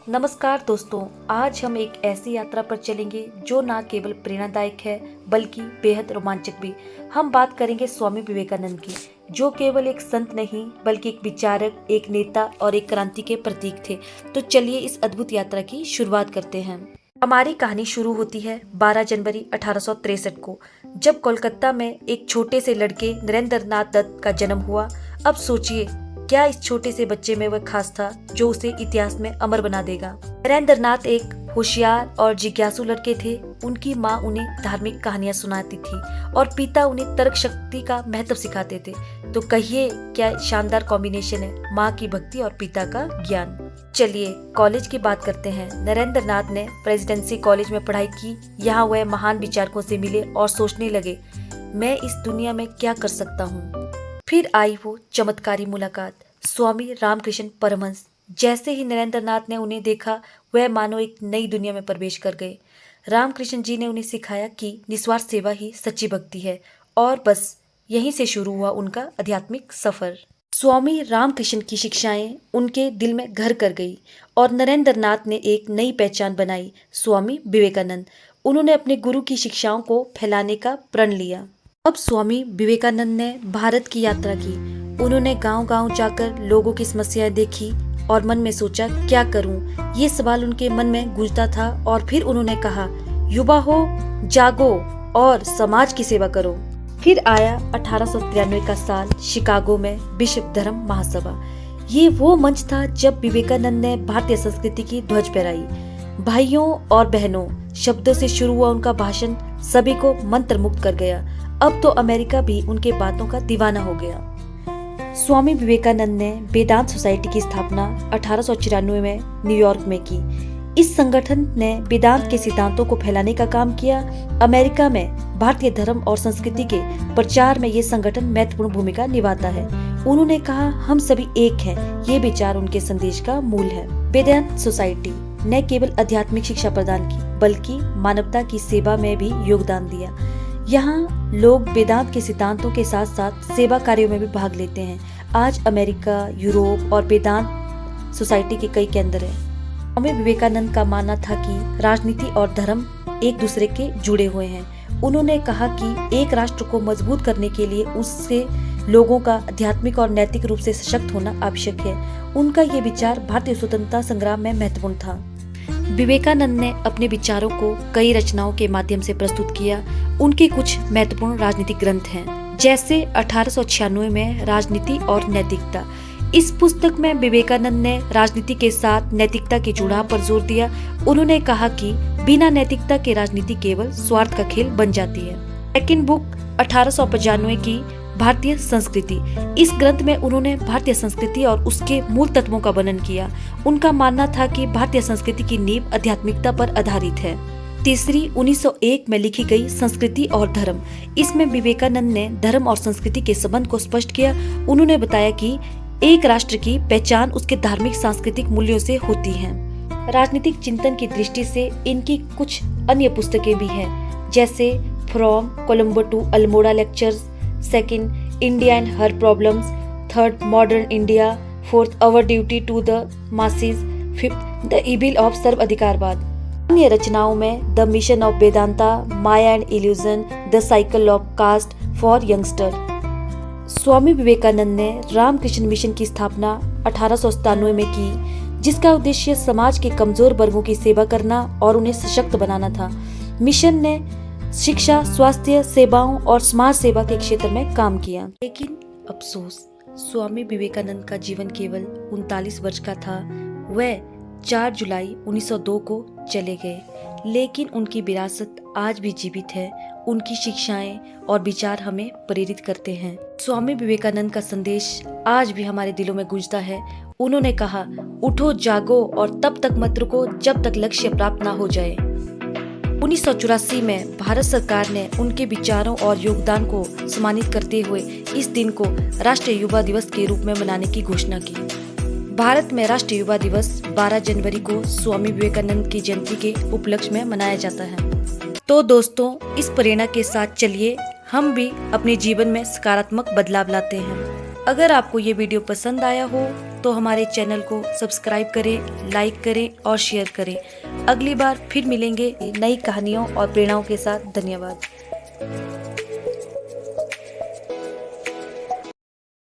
नमस्कार दोस्तों, आज हम एक ऐसी यात्रा पर चलेंगे जो न केवल प्रेरणादायक है बल्कि बेहद रोमांचक भी। हम बात करेंगे स्वामी विवेकानंद की, जो केवल एक संत नहीं बल्कि एक विचारक, एक नेता और एक क्रांति के प्रतीक थे। तो चलिए इस अद्भुत यात्रा की शुरुआत करते हैं। हमारी कहानी शुरू होती है 12 जनवरी 1863 को, जब कोलकाता में एक छोटे से लड़के नरेंद्र नाथ दत्त का जन्म हुआ। अब सोचिए, क्या इस छोटे से बच्चे में वह खास था जो उसे इतिहास में अमर बना देगा। नरेंद्र नाथ एक होशियार और जिज्ञासु लड़के थे। उनकी माँ उन्हें धार्मिक कहानियां सुनाती थी और पिता उन्हें तर्क शक्ति का महत्व सिखाते थे। तो कहिए, क्या शानदार कॉम्बिनेशन है, माँ की भक्ति और पिता का ज्ञान। चलिए कॉलेज की बात करते हैं। नरेंद्र नाथ ने प्रेसिडेंसी कॉलेज में पढ़ाई की। यहाँ वह महान विचारकों से मिले और सोचने लगे, मैं इस दुनिया में क्या कर सकता हूँ। फिर आई वो चमत्कारी मुलाकात स्वामी रामकृष्ण परमहंस। जैसे ही नरेंद्र नाथ ने उन्हें देखा, वह मानो एक नई दुनिया में प्रवेश कर गए। रामकृष्ण जी ने उन्हें सिखाया कि निस्वार्थ सेवा ही सच्ची भक्ति है, और बस यहीं से शुरू हुआ उनका आध्यात्मिक सफर। स्वामी रामकृष्ण की शिक्षाएं उनके दिल में घर कर गई और नरेंद्र नाथ ने एक नई पहचान बनाई, स्वामी विवेकानंद। उन्होंने अपने गुरु की शिक्षाओं को फैलाने का प्रण लिया। अब स्वामी विवेकानंद ने भारत की यात्रा की। उन्होंने गांव-गांव जाकर लोगों की समस्याएं देखी और मन में सोचा, क्या करूं? ये सवाल उनके मन में गूंजता था। और फिर उन्होंने कहा, युवा हो, जागो और समाज की सेवा करो। फिर आया 1893 का साल, शिकागो में विश्व धर्म महासभा। ये वो मंच था जब विवेकानंद ने भारतीय संस्कृति की ध्वज फहराई। भाइयों और बहनों शब्दों से शुरू हुआ उनका भाषण सभी को मंत्रमुग्ध कर गया। अब तो अमेरिका भी उनके बातों का दीवाना हो गया। स्वामी विवेकानंद ने वेदांत सोसाइटी की स्थापना 1894 में न्यूयॉर्क में की। इस संगठन ने वेदांत के सिद्धांतों को फैलाने का काम किया। अमेरिका में भारतीय धर्म और संस्कृति के प्रचार में ये संगठन महत्वपूर्ण भूमिका निभाता है। उन्होंने कहा, हम सभी एक हैं। ये विचार उनके संदेश का मूल है। वेदांत सोसाइटी ने केवल आध्यात्मिक शिक्षा प्रदान की बल्कि मानवता की सेवा में भी योगदान दिया। यहाँ लोग वेदांत के सिद्धांतों के साथ साथ सेवा कार्यों में भी भाग लेते हैं। आज अमेरिका, यूरोप और वेदांत सोसाइटी के कई केंद्र हैं। स्वामी विवेकानंद का मानना था कि राजनीति और धर्म एक दूसरे के जुड़े हुए हैं। उन्होंने कहा कि एक राष्ट्र को मजबूत करने के लिए उससे लोगों का आध्यात्मिक और नैतिक रूप से सशक्त होना आवश्यक है। उनका ये विचार भारतीय स्वतंत्रता संग्राम में महत्वपूर्ण था। विवेकानंद ने अपने विचारों को कई रचनाओं के माध्यम से प्रस्तुत किया। उनके कुछ महत्वपूर्ण राजनीतिक ग्रंथ हैं, जैसे 1896 में राजनीति और नैतिकता। इस पुस्तक में विवेकानंद ने राजनीति के साथ नैतिकता के जुड़ाव पर जोर दिया। उन्होंने कहा कि बिना नैतिकता के राजनीति केवल स्वार्थ का खेल बन जाती है। सेकंड बुक 1895 की भारतीय संस्कृति। इस ग्रंथ में उन्होंने भारतीय संस्कृति और उसके मूल तत्वों का वर्णन किया। उनका मानना था कि भारतीय संस्कृति की नींव आध्यात्मिकता पर आधारित है। तीसरी 1901 में लिखी गई संस्कृति और धर्म। इसमें विवेकानंद ने धर्म और संस्कृति के संबंध को स्पष्ट किया। उन्होंने बताया कि एक राष्ट्र की पहचान उसके धार्मिक सांस्कृतिक मूल्यों से होती है। राजनीतिक चिंतन की दृष्टि से इनकी कुछ अन्य पुस्तकें भी हैं, जैसे from Colombo to Almora lectures, second India and her problems, third modern India, fourth our duty to the masses, fifth the evil of सर्वाधिकारवाद। अन्य रचनाओं में the mission of Vedanta, Maya and illusion, the cycle of caste for youngster. Swami Vivekananda ने Ramakrishna mission की स्थापना 1897 में की, जिसका उद्देश्य समाज के कमजोर वर्गों की सेवा करना और उन्हें सशक्त बनाना था। मिशन ने शिक्षा, स्वास्थ्य सेवाओं और समाज सेवा के क्षेत्र में काम किया। लेकिन अफसोस, स्वामी विवेकानंद का जीवन केवल 39 वर्ष का था। वह 4 जुलाई 1902 को चले गए, लेकिन उनकी विरासत आज भी जीवित है। उनकी शिक्षाएं और विचार हमें प्रेरित करते हैं। स्वामी विवेकानंद का संदेश आज भी हमारे दिलों में गूंजता है। उन्होंने कहा, उठो, जागो और तब तक मत रुको जब तक लक्ष्य प्राप्त ना हो जाए। 1984 में भारत सरकार ने उनके विचारों और योगदान को सम्मानित करते हुए इस दिन को राष्ट्रीय युवा दिवस के रूप में मनाने की घोषणा की। भारत में राष्ट्रीय युवा दिवस 12 जनवरी को स्वामी विवेकानंद की जयंती के उपलक्ष्य में मनाया जाता है। तो दोस्तों, इस प्रेरणा के साथ चलिए हम भी अपने जीवन में सकारात्मक बदलाव लाते हैं। अगर आपको ये वीडियो पसंद आया हो तो हमारे चैनल को सब्सक्राइब करें, लाइक करें और शेयर करें। अगली बार फिर मिलेंगे नई कहानियों और प्रेरणाओं के साथ। धन्यवाद।